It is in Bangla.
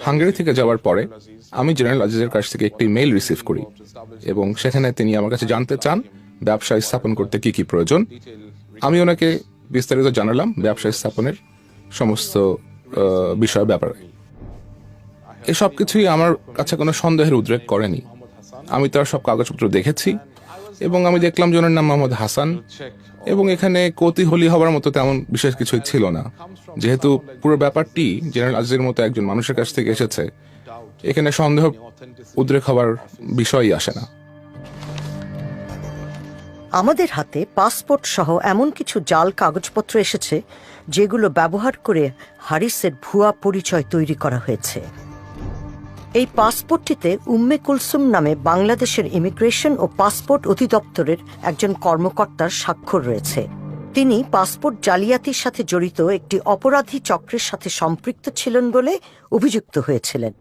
হাঙ্গেরি থেকে যাওয়ার পরে আমি জেনারেল আজিজের কাছ থেকে একটি মেইল রিসিভ করি এবং সেখানে তিনি আমার কাছে জানতে চান ব্যবসায় স্থাপন করতে কি কি প্রয়োজন। আমি ওনাকে বিস্তারিত জানালাম ব্যবসায় স্থাপনের সমস্ত বিষয় ব্যাপারে। এসব কিছুই আমার কাছে কোনো সন্দেহের উদ্রেক করেনি। আমি তার সব কাগজপত্র দেখেছি এবং আমি দেখলাম যে ওনার নাম মোহাম্মদ হাসান, এবং এখানে কৌতূহলী হবার মতো তেমন বিশেষ কিছুই ছিল না। যেহেতু পুরো ব্যাপারটি জেনারেল আজিজের মতো একজন মানুষের কাছ থেকে এসেছে, এখানে সন্দেহ উদ্রেক হবার বিষয়ই আসে না। আমাদের হাতে পাসপোর্ট সহ এমন কিছু জাল কাগজপত্র এসেছে যেগুলো ব্যবহার করে হারিসের ভুয়া পরিচয় তৈরি করা হয়েছে। এই পাসপোর্টটিতে উম্মে কুলসুম নামে বাংলাদেশের ইমিগ্রেশন ও পাসপোর্ট অধিদপ্তরের একজন কর্মকর্তার স্বাক্ষর রয়েছে। তিনি পাসপোর্ট জালিয়াতির সাথে জড়িত একটি অপরাধী চক্রের সাথে সম্পৃক্ত ছিলেন বলে অভিযুক্ত হয়েছিলেন।